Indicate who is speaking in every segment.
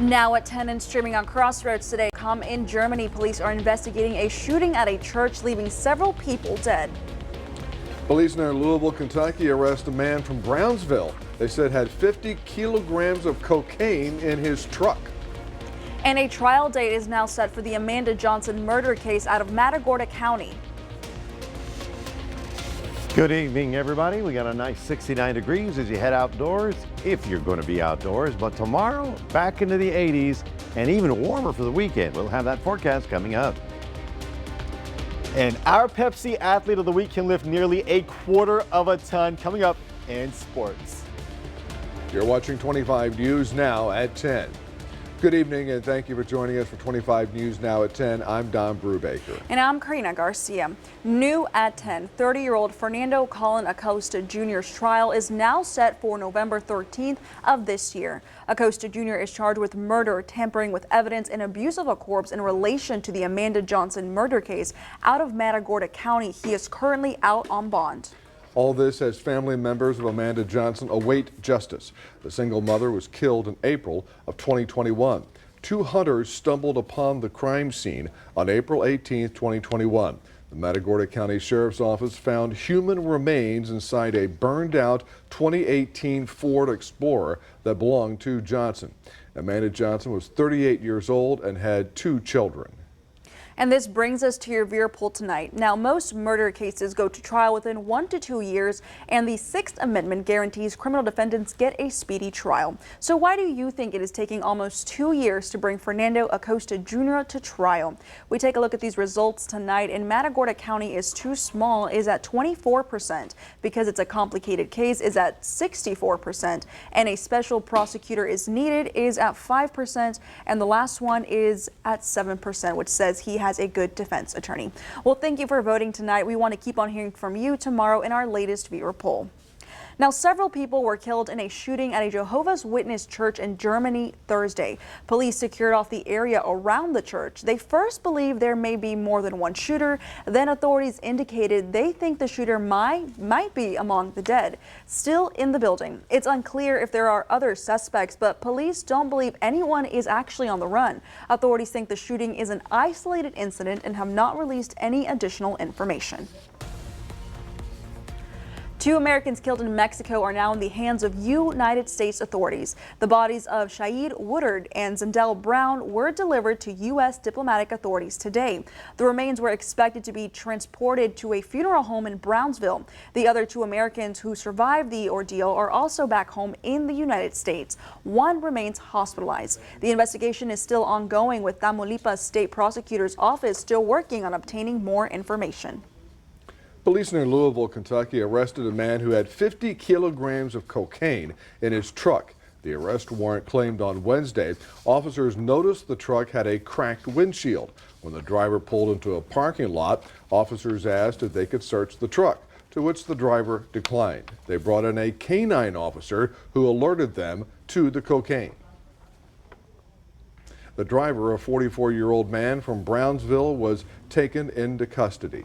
Speaker 1: Now at 10 and streaming on Crossroads today. In Germany, police are investigating a shooting at a church, leaving several people dead.
Speaker 2: Police near Louisville, Kentucky arrest a man from Brownsville. They said had 50 kilograms of cocaine in his truck.
Speaker 1: And a trial date is now set for the Amanda Johnson murder case out of Matagorda County.
Speaker 3: Good evening, everybody. We got a nice 69 degrees as you head outdoors, if you're going to be outdoors. But tomorrow, back into the 80s and even warmer for the weekend. We'll have that forecast coming up.
Speaker 4: And our Pepsi Athlete of the Week can lift nearly a quarter of a ton coming up in sports.
Speaker 2: You're watching 25 News Now at 10. Good evening and thank you for joining us for 25 News Now at 10. I'm Don Brubaker.
Speaker 1: And I'm Karina Garcia. New at 10, 30-year-old Fernando Colin Acosta Jr.'s trial is now set for November 13th of this year. Acosta Jr. is charged with murder, tampering with evidence, and abuse of a corpse in relation to the Amanda Johnson murder case out of Matagorda County. He is currently out on bond.
Speaker 2: All this as family members of Amanda Johnson await justice. The single mother was killed in April of 2021. Two hunters stumbled upon the crime scene on April 18, 2021. The Matagorda County Sheriff's Office found human remains inside a burned out 2018 Ford Explorer that belonged to Johnson. Amanda Johnson was 38 years old and had two children.
Speaker 1: And this brings us to your viewer poll tonight. Now, most murder cases go to trial within 1 to 2 years, and the Sixth Amendment guarantees criminal defendants get a speedy trial. So why do you think it is taking almost 2 years to bring Fernando Acosta Jr. to trial? We take a look at these results tonight, and Matagorda County is too small is at 24%, because it's a complicated case is at 64%, and a special prosecutor is needed is at 5%, and the last one is at 7%, which says he has a good defense attorney. Well, thank you for voting tonight. We want to keep on hearing from you tomorrow in our latest viewer poll. Now, several people were killed in a shooting at a Jehovah's Witness church in Germany Thursday. Police secured off the area around the church. They first believed there may be more than one shooter. Then authorities indicated they think the shooter might be among the dead, still in the building. It's unclear if there are other suspects, but police don't believe anyone is actually on the run. Authorities think the shooting is an isolated incident and have not released any additional information. 2 Americans killed in Mexico are now in the hands of United States authorities. The bodies of Shaid Woodard and Zendel Brown were delivered to U.S. diplomatic authorities today. The remains were expected to be transported to a funeral home in Brownsville. The other 2 Americans who survived the ordeal are also back home in the United States. One remains hospitalized. The investigation is still ongoing, with Tamaulipas State Prosecutor's Office still working on obtaining more information.
Speaker 2: Police near Louisville, Kentucky arrested a man who had 50 kilograms of cocaine in his truck. The arrest warrant claimed on Wednesday officers noticed the truck had a cracked windshield. When the driver pulled into a parking lot, officers asked if they could search the truck, to which the driver declined. They brought in a canine officer who alerted them to the cocaine. The driver, a 44-year-old man from Brownsville, was taken into custody.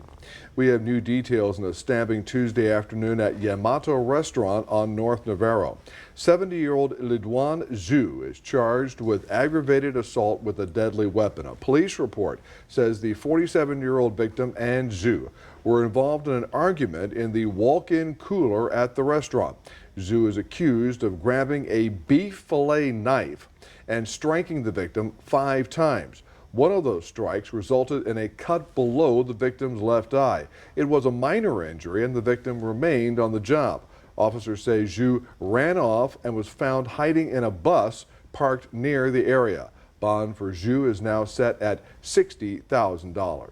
Speaker 2: We have new details in a stabbing Tuesday afternoon at Yamato Restaurant on North Navarro. 70-year-old Lidwan Zhu is charged with aggravated assault with a deadly weapon. A police report says the 47-year-old victim and Zhu were involved in an argument in the walk-in cooler at the restaurant. Zhu is accused of grabbing a beef fillet knife and striking the victim 5 times. One of those strikes resulted in a cut below the victim's left eye. It was a minor injury and the victim remained on the job. Officers say Zhu ran off and was found hiding in a bus parked near the area. Bond for Zhu is now set at $60,000.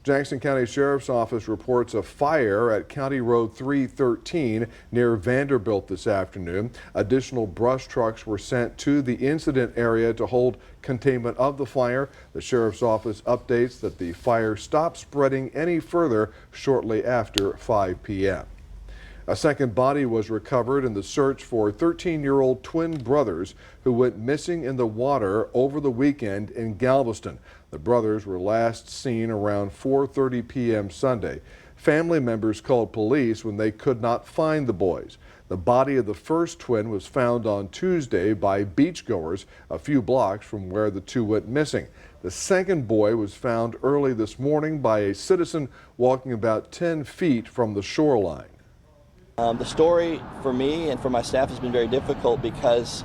Speaker 2: Jackson County Sheriff's Office reports a fire at County Road 313 near Vanderbilt this afternoon. Additional brush trucks were sent to the incident area to hold containment of the fire. The Sheriff's Office updates that the fire stopped spreading any further shortly after 5 p.m. A second body was recovered in the search for 13-year-old twin brothers who went missing in the water over the weekend in Galveston. The brothers were last seen around 4:30 p.m. Sunday. Family members called police when they could not find the boys. The The body of the first twin was found on Tuesday by beachgoers a few blocks from where the two went missing. The second boy was found early this morning by a citizen walking about 10 feet from the shoreline.
Speaker 5: The story for me and for my staff has been very difficult because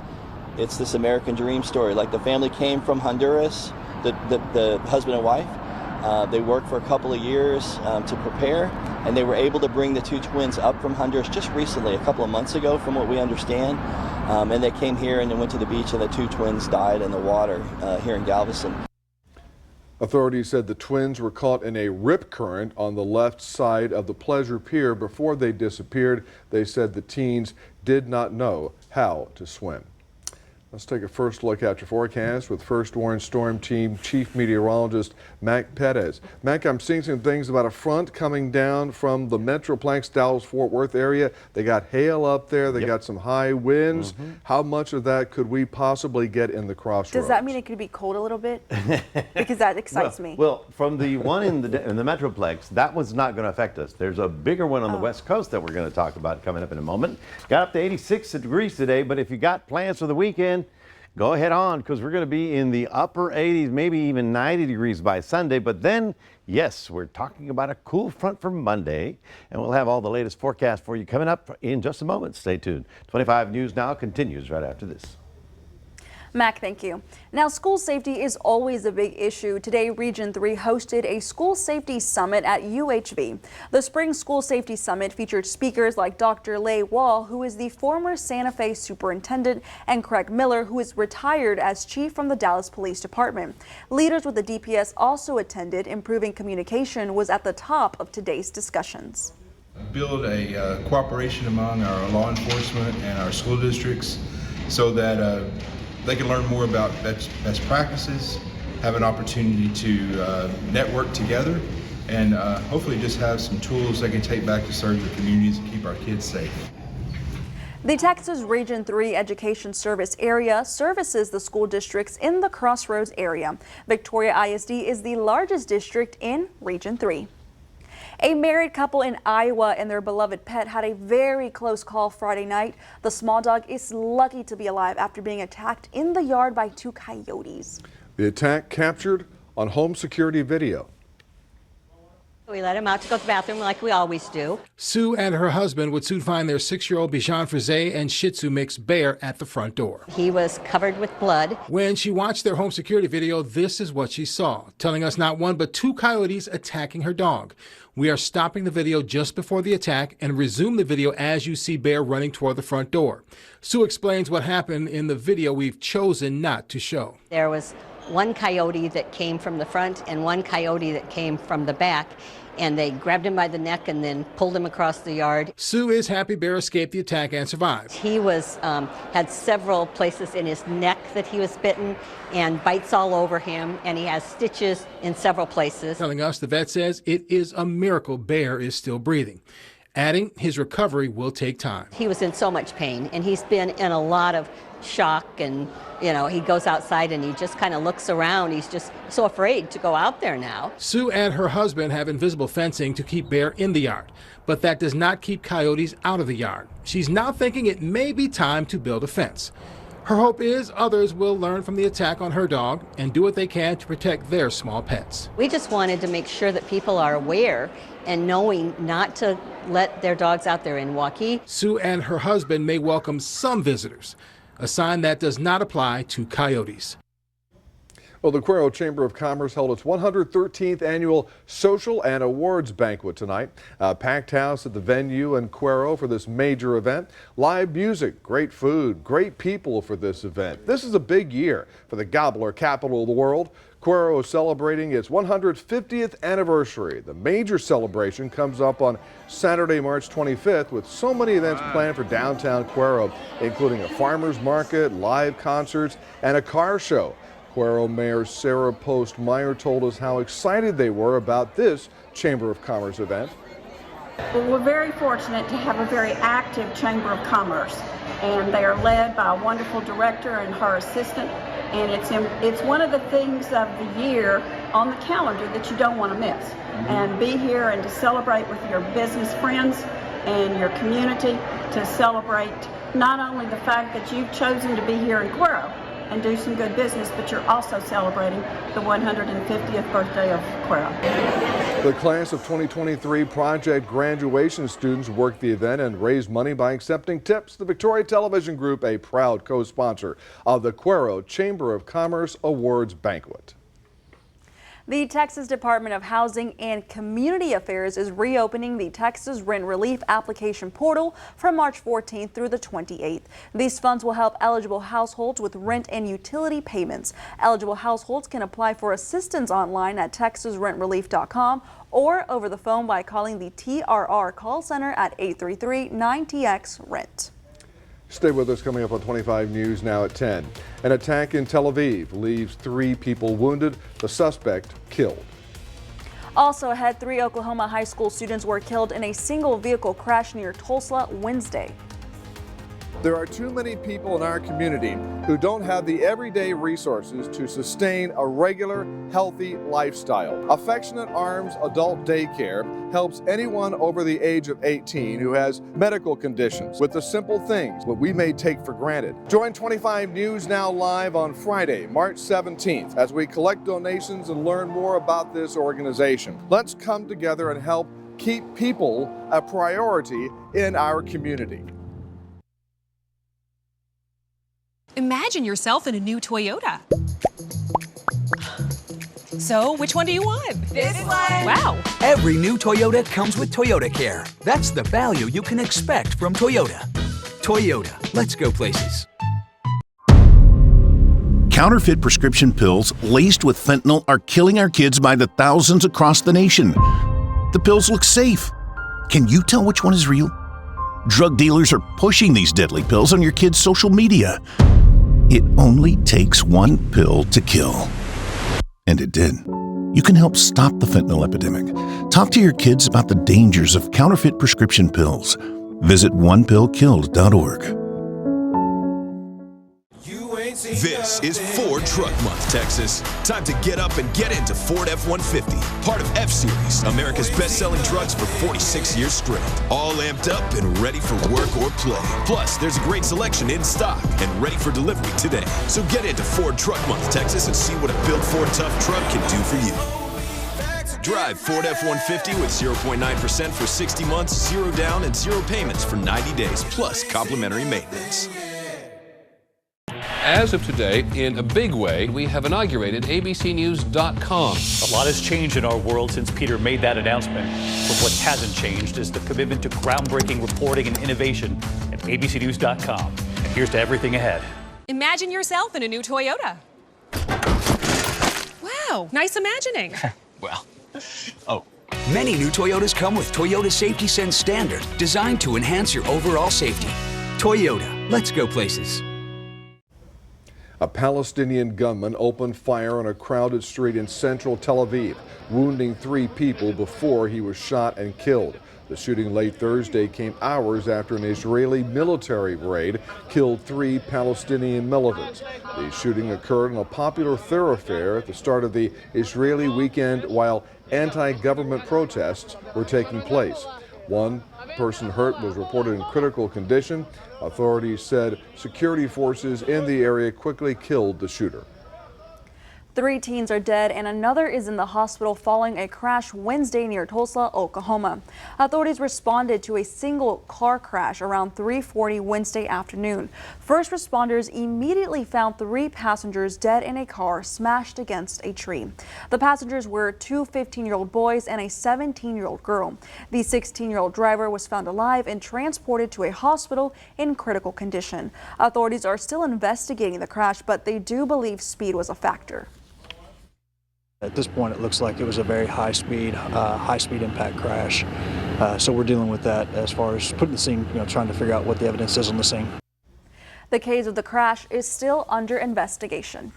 Speaker 5: it's this American dream story. Like, the family came from Honduras, the husband and wife. They worked for a couple of years to prepare, and they were able to bring the two twins up from Honduras just recently, a couple of months ago from what we understand. And they came here and they went to the beach, and the two twins died in the water here in Galveston.
Speaker 2: Authorities said the twins were caught in a rip current on the left side of the Pleasure Pier before they disappeared. They said the teens did not know how to swim. Let's take a first look at your forecast with First Warn Storm Team Chief Meteorologist Mac Perez. Mac, I'm seeing some things about a front coming down from the Metroplex Dallas-Fort Worth area. They got hail up there. They got some high winds. How much of that could we possibly get in the crossroads?
Speaker 1: Does that mean it could be cold a little bit? Because that excites me.
Speaker 3: Well, from the one in the Metroplex, that one's not going to affect us. There's a bigger one on the West Coast that we're going to talk about coming up in a moment. Got up to 86 degrees today, but if you got plans for the weekend, go ahead on, because we're going to be in the upper 80s, maybe even 90 degrees by Sunday. But then, yes, we're talking about a cool front for Monday, and we'll have all the latest forecast for you coming up in just a moment. Stay tuned. 25 News Now continues right after this.
Speaker 1: Mac, thank you. Now, school safety is always a big issue. Today, Region 3 hosted a school safety summit at UHV. The Spring School Safety Summit featured speakers like Dr. Lay Wall, who is the former Santa Fe superintendent, and Craig Miller, who is retired as chief from the Dallas Police Department. Leaders with the DPS also attended. Improving communication was at the top of today's discussions.
Speaker 6: Build a cooperation among our law enforcement and our school districts so that they can learn more about best practices, have an opportunity to network together, and hopefully just have some tools they can take back to serve their communities and keep our kids safe.
Speaker 1: The Texas Region 3 Education Service Area services the school districts in the Crossroads area. Victoria ISD is the largest district in Region 3. A married couple in Iowa and their beloved pet had a very close call Friday night. The small dog is lucky to be alive after being attacked in the yard by two coyotes. The
Speaker 2: attack captured on home security video.
Speaker 7: We let him out to go to the bathroom like we always do.
Speaker 8: Sue and her husband would soon find their 6-year-old Bichon Frise and Shih Tzu mix Bear at the front door.
Speaker 7: He was covered with blood.
Speaker 8: When she watched their home security video, this is what she saw, telling us not one but two coyotes attacking her dog. We are stopping the video just before the attack and resume the video as you see Bear running toward the front door. Sue explains what happened in the video we've chosen not to show.
Speaker 7: There was one coyote that came from the front and one coyote that came from the back, and they grabbed him by the neck and then pulled him across the yard.
Speaker 8: Sue is happy Bear escaped the attack and survived.
Speaker 7: He was had several places in his neck that he was bitten and bites all over him, and he has stitches in several places.
Speaker 8: Telling us the vet says it is a miracle Bear is still breathing, adding his recovery will take time.
Speaker 7: He was in so much pain, and he's been in a lot of shock, and he goes outside and he just kind of looks around. He's just so afraid to go out there now.
Speaker 8: Sue and her husband have invisible fencing to keep Bear in the yard, but that does not keep coyotes out of the yard. She's now thinking it may be time to build a fence. Her hope is others will learn from the attack on her dog and do what they can to protect their small pets.
Speaker 7: We just wanted to make sure that people are aware and knowing not to let their dogs out there in Waukee.
Speaker 8: Sue and her husband may welcome some visitors, a sign that does not apply to coyotes.
Speaker 2: Well, the Cuero Chamber of Commerce held its 113th annual social and awards banquet tonight. A packed house at the venue in Cuero for this major event. Live music, great food, great people for this event. This is a big year for the gobbler capital of the world. Cuero is celebrating its 150th anniversary. The major celebration comes up on Saturday, March 25th, with so many events planned for downtown Cuero, including a farmer's market, live concerts, and a car show. Cuero Mayor Sarah Post Meyer told us how excited they were about this Chamber of Commerce event.
Speaker 9: Well, we're very fortunate to have a very active Chamber of Commerce, and they are led by a wonderful director and her assistant, and it's one of the things of the year on the calendar that you don't want to miss. And be here and to celebrate with your business friends and your community to celebrate not only the fact that you've chosen to be here in Cuero and do some good business, but you're also celebrating the 150th birthday of Cuero.
Speaker 2: The class of 2023 project graduation students worked the event and raised money by accepting tips. The Victoria Television Group, a proud co-sponsor of the Cuero Chamber of Commerce Awards Banquet.
Speaker 1: The Texas Department of Housing and Community Affairs is reopening the Texas Rent Relief application portal from March 14th through the 28th. These funds will help eligible households with rent and utility payments. Eligible households can apply for assistance online at texasrentrelief.com or over the phone by calling the TRR call center at 833-9TX-RENT.
Speaker 2: Stay with us. Coming up on 25 News now at 10. An attack in Tel Aviv leaves 3 people wounded, the suspect killed.
Speaker 1: Also ahead, 3 Oklahoma high school students were killed in a single vehicle crash near Tulsa Wednesday.
Speaker 2: There are too many people in our community who don't have the everyday resources to sustain a regular, healthy lifestyle. Affectionate Arms Adult Daycare helps anyone over the age of 18 who has medical conditions with the simple things that we may take for granted. Join 25 News Now live on Friday, March 17th, as we collect donations and learn more about this organization. Let's come together and help keep people a priority in our community.
Speaker 10: Imagine yourself in a new Toyota. So, which one do you want? This one. Wow.
Speaker 11: Every new Toyota comes with Toyota Care. That's the value you can expect from Toyota. Toyota, let's go places.
Speaker 12: Counterfeit prescription pills laced with fentanyl are killing our kids by the thousands across the nation. The pills look safe. Can you tell which one is real? Drug dealers are pushing these deadly pills on your kids' social media. It only takes one pill to kill. And it did. You can help stop the fentanyl epidemic. Talk to your kids about the dangers of counterfeit prescription pills. Visit onepillkilled.org.
Speaker 13: This is Ford Truck Month, Texas. Time to get up and get into Ford F-150, part of F-Series, America's best-selling trucks for 46 years straight. All amped up and ready for work or play. Plus, there's a great selection in stock and ready for delivery today. So get into Ford Truck Month, Texas, and see what a built Ford Tough truck can do for you. Drive Ford F-150 with 0.9% for 60 months, 0 down, and 0 payments for 90 days, plus complimentary maintenance.
Speaker 14: As of today, in a big way, we have inaugurated abcnews.com.
Speaker 15: A lot has changed in our world since Peter made that announcement. But what hasn't changed is the commitment to groundbreaking reporting and innovation at abcnews.com. And here's to everything ahead.
Speaker 10: Imagine yourself in a new Toyota. Wow, nice imagining.
Speaker 11: Well, many new Toyotas come with Toyota Safety Sense Standard, designed to enhance your overall safety. Toyota, let's go places.
Speaker 2: A Palestinian gunman opened fire on a crowded street in central Tel Aviv, wounding 3 people before he was shot and killed. The shooting late Thursday came hours after an Israeli military raid killed 3 Palestinian militants. The shooting occurred on a popular thoroughfare at the start of the Israeli weekend while anti-government protests were taking place. One person hurt was reported in critical condition. Authorities said security forces in the area quickly killed the shooter.
Speaker 1: 3 teens are dead and another is in the hospital following a crash Wednesday near Tulsa, Oklahoma. Authorities responded to a single car crash around 3:40 Wednesday afternoon. First responders immediately found 3 passengers dead in a car smashed against a tree. The passengers were 2 15-year-old boys and a 17-year-old girl. The 16-year-old driver was found alive and transported to a hospital in critical condition. Authorities are still investigating the crash, but they do believe speed was a factor.
Speaker 16: At this point, it looks like it was a very high-speed impact crash. So we're dealing with that as far as putting the scene, trying to figure out what the evidence is on the scene.
Speaker 1: The cause of the crash is still under investigation.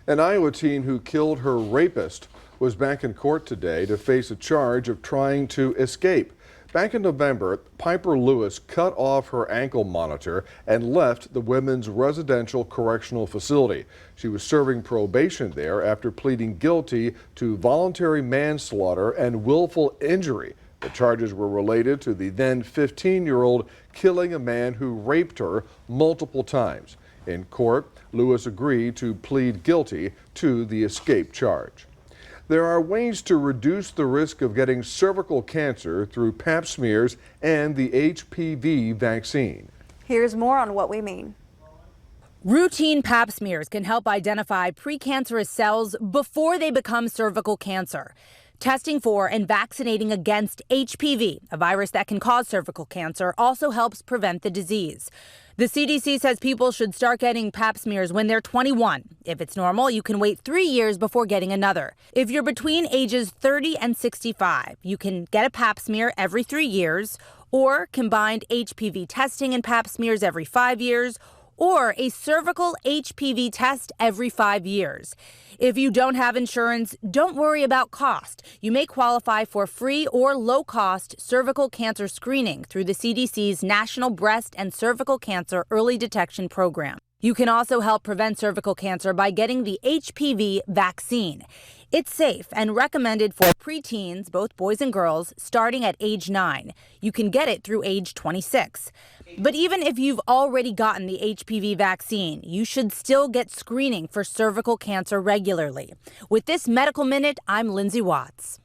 Speaker 2: An Iowa teen who killed her rapist was back in court today to face a charge of trying to escape. Back in November, Piper Lewis cut off her ankle monitor and left the women's residential correctional facility. She was serving probation there after pleading guilty to voluntary manslaughter and willful injury. The charges were related to the then 15-year-old killing a man who raped her multiple times. In court, Lewis agreed to plead guilty to the escape charge. There are ways to reduce the risk of getting cervical cancer through pap smears and the HPV vaccine.
Speaker 1: Here's more on what we mean.
Speaker 17: Routine pap smears can help identify precancerous cells before they become cervical cancer. Testing for and vaccinating against HPV, a virus that can cause cervical cancer, also helps prevent the disease. The CDC says people should start getting pap smears when they're 21. If it's normal, you can wait 3 years before getting another. If you're between ages 30 and 65, you can get a pap smear every 3 years, or combined HPV testing and pap smears every 5 years, or a cervical HPV test every 5 years. If you don't have insurance, don't worry about cost. You may qualify for free or low-cost cervical cancer screening through the CDC's National Breast and Cervical Cancer Early Detection Program. You can also help prevent cervical cancer by getting the HPV vaccine. It's safe and recommended for preteens, both boys and girls, starting at age 9. You can get it through age 26. But even if you've already gotten the HPV vaccine, you should still get screening for cervical cancer regularly. With this Medical Minute, I'm Lindsay Watts.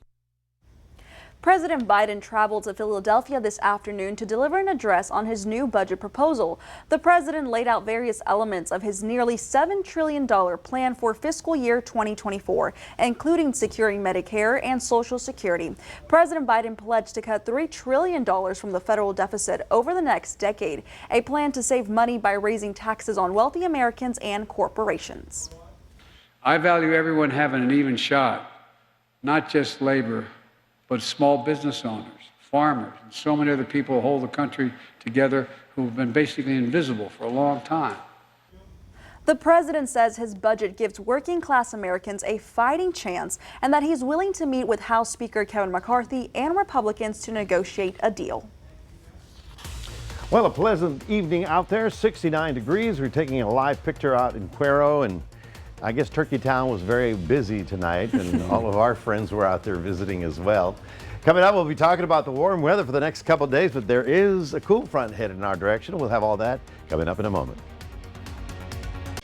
Speaker 1: President Biden traveled to Philadelphia this afternoon to deliver an address on his new budget proposal. The president laid out various elements of his nearly $7 trillion plan for fiscal year 2024, including securing Medicare and Social Security. President Biden pledged to cut $3 trillion from the federal deficit over the next decade, a plan to save money by raising taxes on wealthy Americans and corporations.
Speaker 18: I value everyone having an even shot, not just labor, but small business owners, farmers, and so many other people who hold the country together who have been basically invisible for a long time.
Speaker 1: The president says his budget gives working-class Americans a fighting chance and that he's willing to meet with House Speaker Kevin McCarthy and Republicans to negotiate a deal.
Speaker 3: Well, a pleasant evening out there, 69 degrees. We're taking a live picture out in Cuero, and I guess Turkey Town was very busy tonight, and all of our friends were out there visiting as well. Coming up, we'll be talking about the warm weather for the next couple of days, but there is a cool front headed in our direction. We'll have all that coming up in a moment.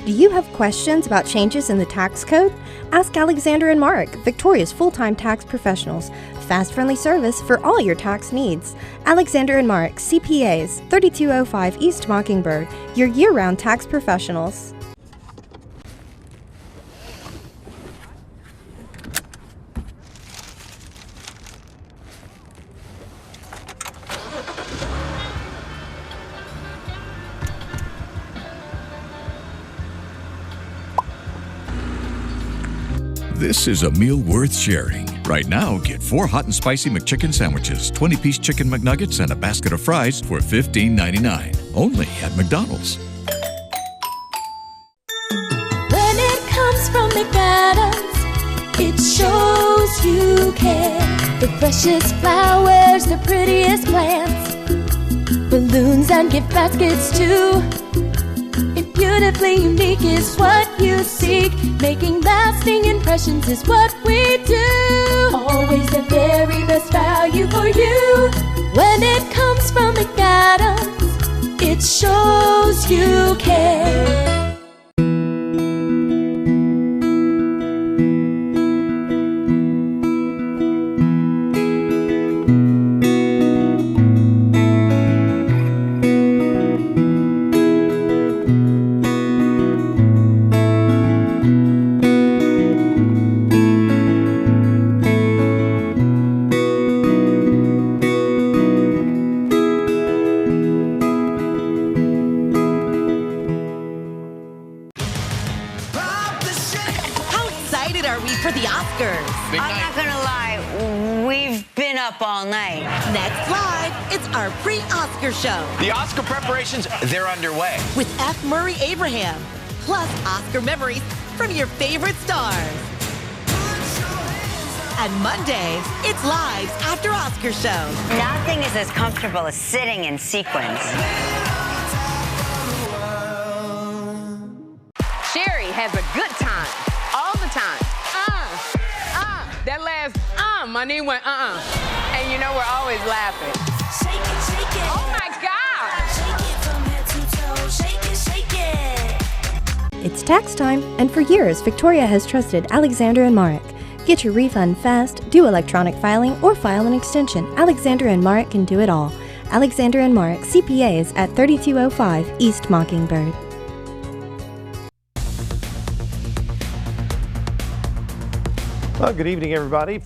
Speaker 19: Do you have questions about changes in the tax code? Ask Alexander and Mark, Victoria's full-time tax professionals. Fast, friendly service for all your tax needs. Alexander and Mark, CPAs, 3205 East Mockingbird, your year-round tax professionals.
Speaker 20: This is a meal worth sharing. Right now, get 4 hot and spicy McChicken sandwiches, 20-piece chicken McNuggets, and a basket of fries for $15.99. Only at McDonald's.
Speaker 21: When it comes from McAdams, it shows you care. The freshest flowers, the prettiest plants, balloons and gift baskets too. Beautifully unique is what you seek. Making lasting impressions is what we do. Always the very best value for you. When it comes from McAdams, it shows you care.
Speaker 22: All night.
Speaker 23: Next live, it's our pre-Oscar show.
Speaker 24: The Oscar preparations, they're underway.
Speaker 23: With F. Murray Abraham, plus Oscar memories from your favorite stars. And Mondays, it's Live's After Oscar show.
Speaker 22: Nothing is as comfortable as sitting in sequence.
Speaker 25: Sherry has a good time, all the time. That last, my knee went, And you You know, we're always laughing.
Speaker 21: Shake it, shake it.
Speaker 25: Oh my God!
Speaker 21: Shake it from head to toe. Shake it, shake it.
Speaker 19: It's tax time, and for years, Victoria has trusted Alexander and Marek. Get your refund fast, do electronic filing, or file an extension. Alexander and Marek can do it all. Alexander and Marek, CPAs at 3205 East Mockingbird.
Speaker 3: Well, good evening, everybody.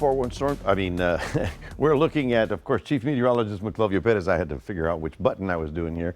Speaker 3: We're looking at, of course, Chief Meteorologist McClovia Perez. I had to figure out which button I was doing here.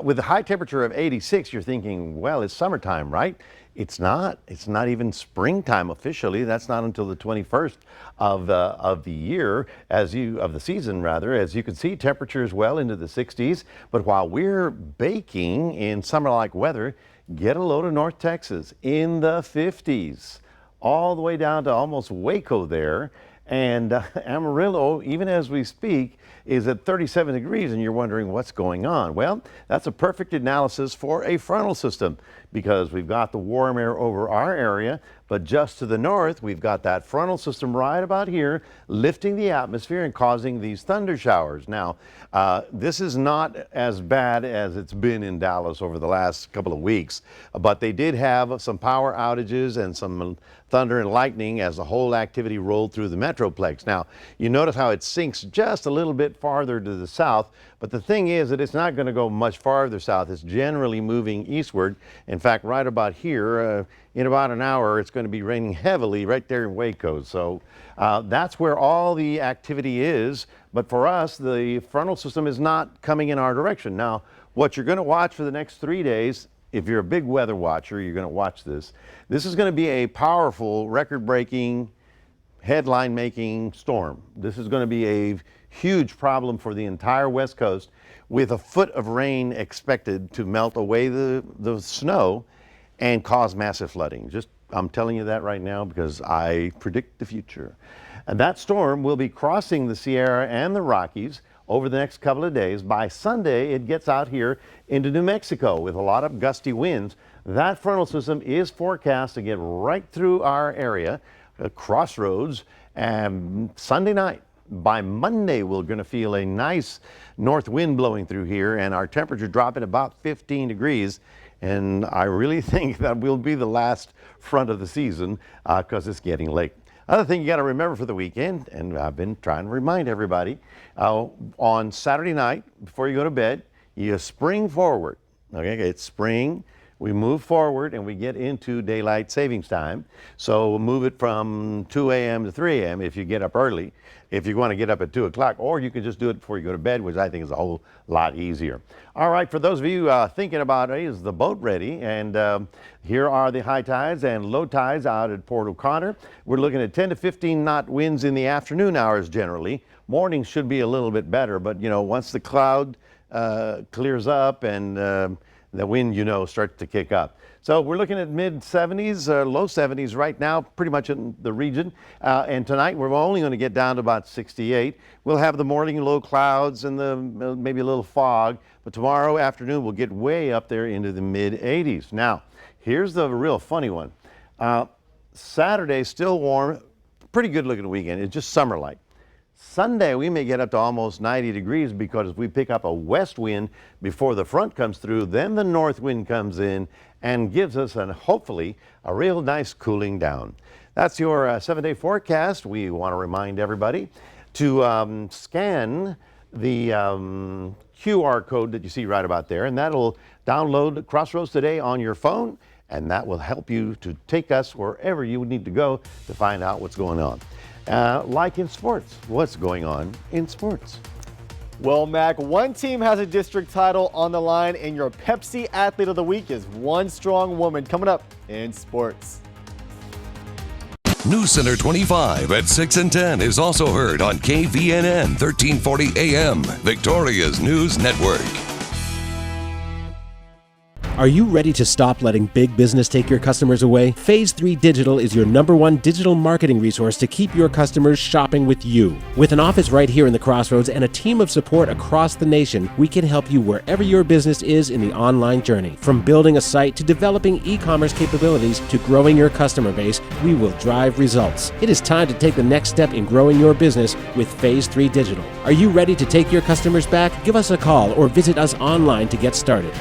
Speaker 3: With a high temperature of 86, you're thinking, well, it's summertime, right? It's not. It's not even springtime officially. That's not until the 21st of the year, of the season rather. As you can see, temperatures well into the 60s. But while we're baking in summer-like weather, get a load of North Texas in the 50s. All the way down to almost Waco there. And Amarillo, even as we speak, is at 37 degrees, and you're wondering what's going on. Well, that's a perfect analysis for a frontal system, because we've got the warm air over our area, but just to the north, we've got that frontal system right about here, lifting the atmosphere and causing these thunder showers. Now, this is not as bad as it's been in Dallas over the last couple of weeks, but they did have some power outages and some thunder and lightning as the whole activity rolled through the Metroplex. Now, you notice how it sinks just a little bit farther to the south, but the thing is that it's not going to go much farther south. It's generally moving eastward. In fact, right about here, in about an hour, it's going to be raining heavily right there in Waco. So that's where all the activity is. But for us, the frontal system is not coming in our direction. Now, what you're going to watch for the next 3 days, if you're a big weather watcher, you're going to watch this. This is going to be a powerful, record-breaking, headline-making storm. This is going to be a huge problem for the entire West Coast, with a foot of rain expected to melt away the snow and cause massive flooding. I'm telling you that right now because I predict the future. And that storm will be crossing the Sierra and the Rockies over the next couple of days. By Sunday, it gets out here into New Mexico with a lot of gusty winds. That frontal system is forecast to get right through our area, crossroads, and Sunday night. By Monday, we're going to feel a nice north wind blowing through here and our temperature dropping about 15 degrees. And I really think that will be the last front of the season because it's getting late. Other thing you got to remember for the weekend, and I've been trying to remind everybody, on Saturday night before you go to bed, you spring forward. Okay, it's spring. We move forward and we get into daylight savings time. So we'll move it from 2 a.m. to 3 a.m. if you get up early, if you want to get up at 2 o'clock, or you can just do it before you go to bed, which I think is a whole lot easier. All right, for those of you thinking about, hey, is the boat ready? And here are the high tides and low tides out at Port O'Connor. We're looking at 10 to 15 knot winds in the afternoon hours generally. Mornings should be a little bit better, but once the cloud clears up and the wind, starts to kick up. So we're looking at mid-70s, low 70s right now, pretty much in the region. And tonight we're only going to get down to about 68. We'll have the morning low clouds and maybe a little fog. But tomorrow afternoon we'll get way up there into the mid-80s. Now, here's the real funny one. Saturday, still warm, pretty good looking weekend. It's just summer-like. Sunday, we may get up to almost 90 degrees because we pick up a west wind before the front comes through. Then the north wind comes in and gives us, hopefully, a real nice cooling down. That's your 7-day forecast. We want to remind everybody to scan the QR code that you see right about there, and that'll download Crossroads Today on your phone, and that will help you to take us wherever you need to go to find out what's going on. Like in sports, what's going on in sports?
Speaker 4: Well, Mac, one team has a district title on the line, and your Pepsi Athlete of the Week is one strong woman. Coming up in sports.
Speaker 5: News Center 25 at 6 and 10 is also heard on KVNN 1340 AM, Victoria's News Network.
Speaker 6: Are you ready to stop letting big business take your customers away? Phase 3 Digital is your #1 digital marketing resource to keep your customers shopping with you. With an office right here in the Crossroads and a team of support across the nation, we can help you wherever your business is in the online journey. From building a site to developing e-commerce capabilities to growing your customer base, we will drive results. It is time to take the next step in growing your business with Phase 3 Digital. Are you ready to take your customers back? Give us a call or visit us online to get started.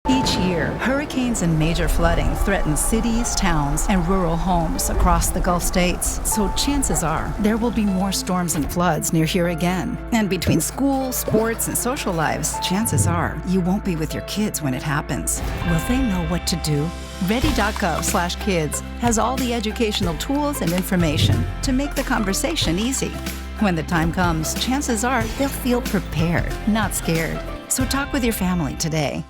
Speaker 7: Each year, hurricanes and major flooding threaten cities, towns, and rural homes across the Gulf states. So chances are there will be more storms and floods near here again. And between school, sports, and social lives, chances are you won't be with your kids when it happens. Will they know what to do? Ready.gov/kids has all the educational tools and information to make the conversation easy. When the time comes, chances are they'll feel prepared, not scared. So talk with your family today.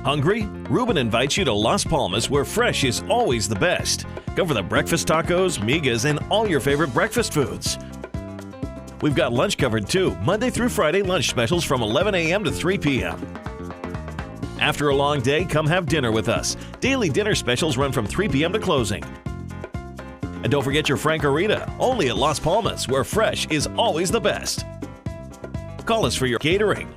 Speaker 8: Hungry? Ruben invites you to Las Palmas, where fresh is always the best. Go for the breakfast tacos, migas, and all your favorite breakfast foods. We've got lunch covered too, Monday through Friday lunch specials from 11 a.m. to 3 p.m. After a long day, come have dinner with us. Daily dinner specials run from 3 p.m. to closing. And don't forget your Francorita, only at Las Palmas, where fresh is always the best. Call us for your catering.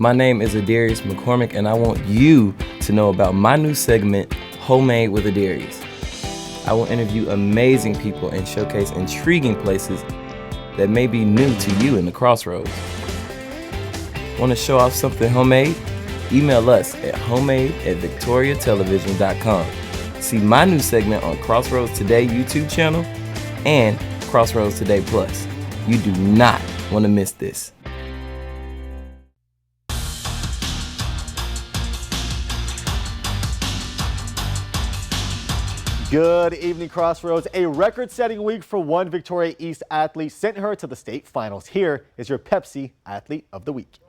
Speaker 9: My name is Adarius McCormick, and I want you to know about my new segment, Homemade with Adarius. I will interview amazing people and showcase intriguing places that may be new to you in the Crossroads. Want to show off something homemade? Email us at homemade@victoriatelevision.com. See my new segment on Crossroads Today YouTube channel and Crossroads Today Plus. You do not want to miss this.
Speaker 4: Good evening, Crossroads. A record-setting week for one Victoria East athlete sent her to the state finals. Here is your Pepsi Athlete of the Week.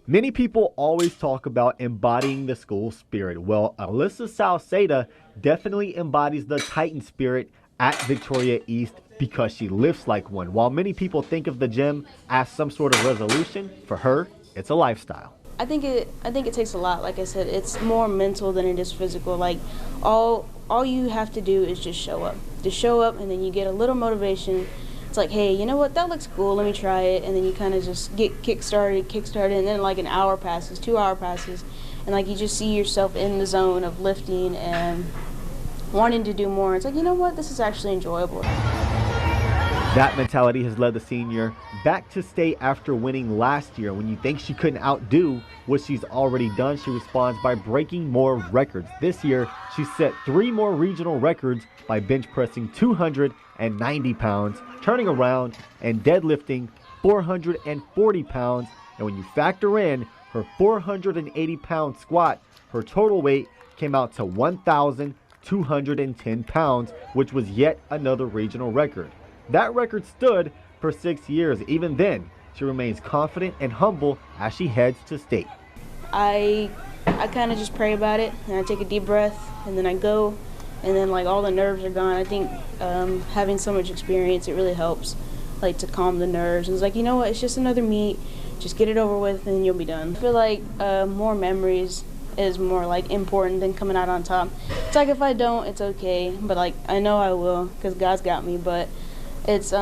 Speaker 4: Many people always talk about embodying the school spirit. Well, Alyssa Salceda definitely embodies the Titan spirit at Victoria East because she lifts like one. While many people think of the gym as some sort of resolution, for her, it's a lifestyle.
Speaker 12: I think it takes a lot. Like I said, it's more mental than it is physical. Like all you have to do is just show up. Just show up, and then you get a little motivation. It's like, hey, you know what? That looks cool. Let me try it. And then you kind of just get kick-started, and then like an hour passes, 2 hour passes, and like you just see yourself in the zone of lifting and wanting to do more. It's like, you know what? This is actually enjoyable.
Speaker 4: That mentality has led the senior back to state after winning last year. When you think she couldn't outdo what she's already done, she responds by breaking more records. This year, she set 3 more regional records by bench pressing 290 pounds, turning around and deadlifting 440 pounds. And when you factor in her 480-pound squat, her total weight came out to 1,210 pounds, which was yet another regional record. That record stood for 6 years. Even then, she remains confident and humble as she heads to state.
Speaker 12: I kind of just pray about it, and I take a deep breath, and then I go, and then like all the nerves are gone. I think having so much experience, it really helps, like to calm the nerves. And it's like, you know what, it's just another meet, just get it over with, and you'll be done. I feel like more memories is more like important than coming out on top. It's like if I don't, it's okay, but like I know I will because God's got me. But it's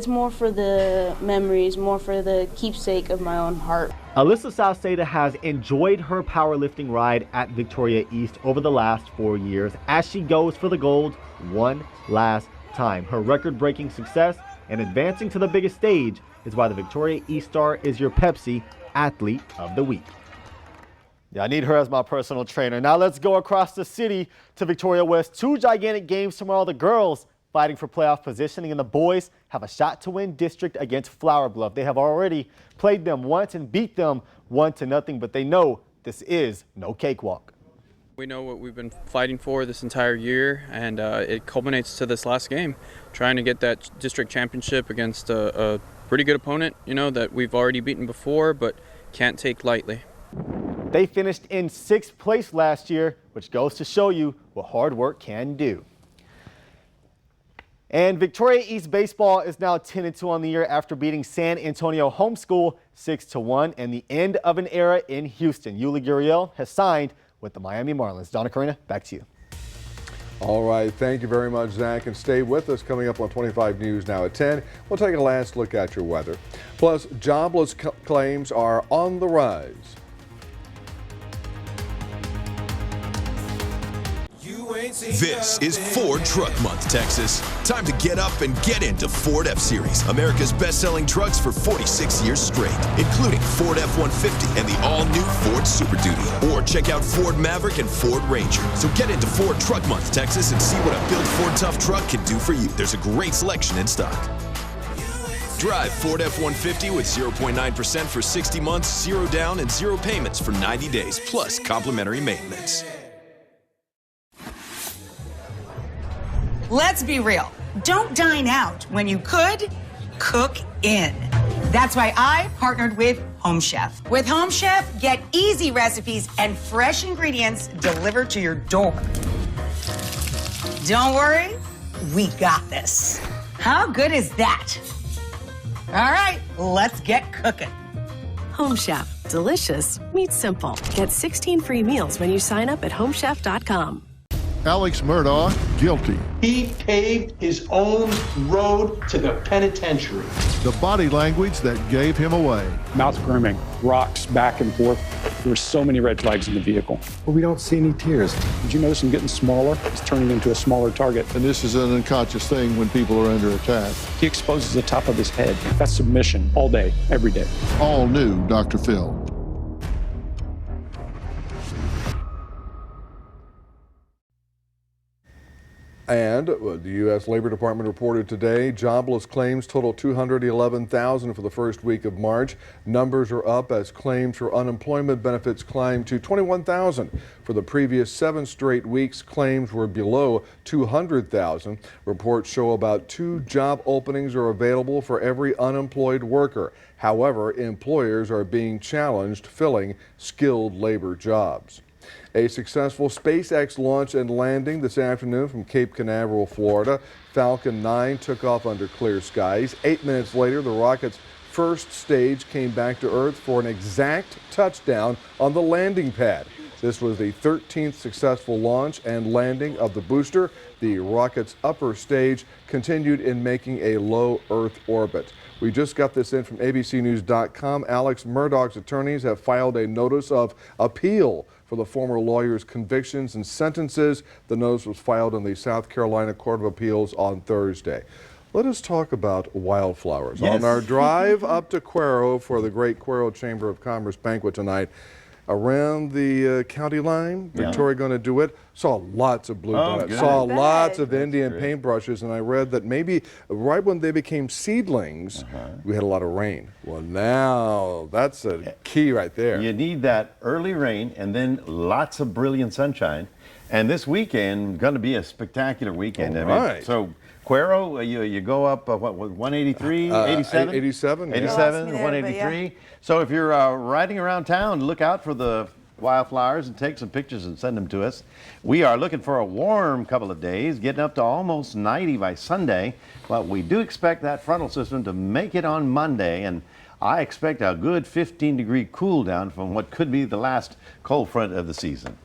Speaker 12: more for the memories, more for the keepsake of my own heart.
Speaker 4: Alyssa Salceda has enjoyed her powerlifting ride at Victoria East over the last 4 years as she goes for the gold one last time. Her record-breaking success and advancing to the biggest stage is why the Victoria East star is your Pepsi Athlete of the Week. Yeah, I need her as my personal trainer. Now let's go across the city to Victoria West. 2 gigantic games tomorrow. The girls fighting for playoff positioning, and the boys have a shot to win district against Flower Bluff. They have already played them once and beat them 1-0, but they know this is no cakewalk.
Speaker 10: We know what we've been fighting for this entire year, and it culminates to this last game, trying to get that district championship against a pretty good opponent, you know, that we've already beaten before, but can't take lightly.
Speaker 4: They finished in 6th place last year, which goes to show you what hard work can do. And Victoria East baseball is now 10-2 on the year after beating San Antonio Homeschool 6-1 and the end of an era in Houston. Yuli Gurriel has signed with the Miami Marlins. Donna Carina, back to you.
Speaker 2: All right, thank you very much, Zach, and stay with us. Coming up on 25 News now at 10, we'll take a last look at your weather. Plus, jobless claims are on the rise.
Speaker 11: This is Ford Truck Month, Texas. Time to get up and get into Ford F-Series, America's best-selling trucks for 46 years straight, including Ford F-150 and the all-new Ford Super Duty. Or check out Ford Maverick and Ford Ranger. So get into Ford Truck Month, Texas, and see what a built Ford Tough truck can do for you. There's a great selection in stock. Drive Ford F-150 with 0.9% for 60 months, 0 down, and 0 payments for 90 days, plus complimentary maintenance.
Speaker 23: Let's be real. Don't dine out when you could cook in. That's why I partnered with Home Chef. With Home Chef, get easy recipes and fresh ingredients delivered to your door. Don't worry, we got this. How good is that? All right, let's get cooking.
Speaker 13: Home Chef. Delicious meets simple. Get 16 free meals when you sign up at homechef.com.
Speaker 14: Alex Murdaugh, guilty.
Speaker 15: He paved his own road to the penitentiary.
Speaker 14: The body language that gave him away.
Speaker 26: Mouth grooming, rocks back and forth. There were so many red flags in the vehicle.
Speaker 14: But we don't see any tears.
Speaker 26: Did you notice him getting smaller? He's turning into a smaller target.
Speaker 14: And this is an unconscious thing when people are under attack.
Speaker 26: He exposes the top of his head. That's submission all day, every day.
Speaker 14: All new Dr. Phil.
Speaker 2: And the U.S. Labor Department reported today jobless claims total 211,000 for the first week of March. Numbers are up as claims for unemployment benefits climbed to 21,000. For the previous 7 straight weeks, claims were below 200,000. Reports show about 2 job openings are available for every unemployed worker. However, employers are being challenged filling skilled labor jobs. A successful SpaceX launch and landing this afternoon from Cape Canaveral, Florida. Falcon 9 took off under clear skies. 8 minutes later, the rocket's first stage came back to Earth for an exact touchdown on the landing pad. This was the 13th successful launch and landing of the booster. The rocket's upper stage continued in making a low Earth orbit. We just got this in from abcnews.com. Alex Murdaugh's attorneys have filed a notice of appeal for the former lawyer's convictions and sentences. The notice was filed in the South Carolina Court of Appeals on Thursday. Let us talk about wildflowers. Yes. On our drive up to Cuero for the Great Cuero Chamber of Commerce banquet tonight, around the county line, Victoria going to do it. Saw lots of bluebonnets, saw lots of Indian paintbrushes, and I read that maybe right when they became seedlings, we had a lot of rain. Well, now that's a key right there.
Speaker 3: You need that early rain and then lots of brilliant sunshine. And this weekend, going to be a spectacular weekend.
Speaker 2: Right.
Speaker 3: So Cuero, you go up, what, 183, 87?
Speaker 2: 87,
Speaker 3: 87, 183. So if you're riding around town, look out for the wildflowers and take some pictures and send them to us. We are looking for a warm couple of days, getting up to almost 90 by Sunday. But we do expect that frontal system to make it on Monday, and I expect a good 15-degree cool down from what could be the last cold front of the season.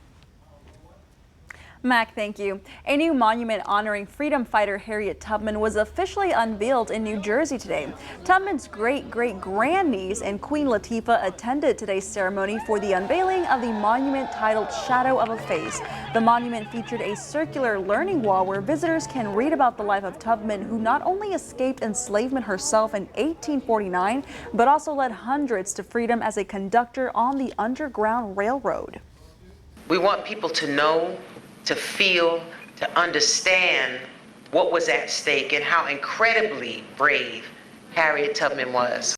Speaker 1: Mac, thank you. A new monument honoring freedom fighter Harriet Tubman was officially unveiled in New Jersey today. Tubman's great-great-grandniece and Queen Latifah attended today's ceremony for the unveiling of the monument titled Shadow of a Face. The monument featured a circular learning wall where visitors can read about the life of Tubman, who not only escaped enslavement herself in 1849, but also led hundreds to freedom as a conductor on the Underground Railroad.
Speaker 27: We want people to know, to feel, to understand what was at stake and how incredibly brave Harriet Tubman was.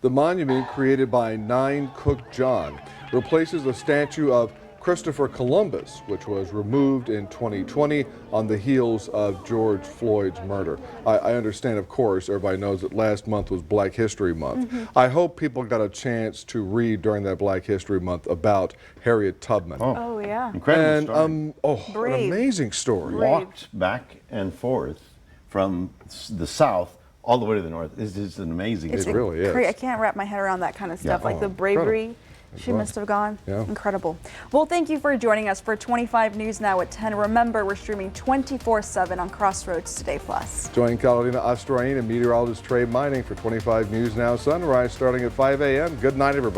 Speaker 2: The monument, created by 9 Cook John, replaces a statue of Christopher Columbus, which was removed in 2020 on the heels of George Floyd's murder. I understand, of course, everybody knows that last month was Black History Month. I hope people got a chance to read during that Black History Month about Harriet Tubman.
Speaker 1: Oh yeah.
Speaker 3: Incredible
Speaker 2: And
Speaker 3: story.
Speaker 2: an amazing story.
Speaker 3: Walked back and forth from the south all the way to the north. It's just an amazing
Speaker 1: It's
Speaker 3: story.
Speaker 2: really is.
Speaker 1: I can't wrap my head around that kind of stuff,
Speaker 3: Yeah.
Speaker 1: like the bravery she must have gone.
Speaker 2: Yeah.
Speaker 1: Incredible. Well, thank you for joining us for 25 News Now at 10. Remember, we're streaming 24/7 on Crossroads Today Plus.
Speaker 2: Join Carolina Astrain and meteorologist Trey Mining for 25 News Now Sunrise starting at 5 a.m. Good night, everybody.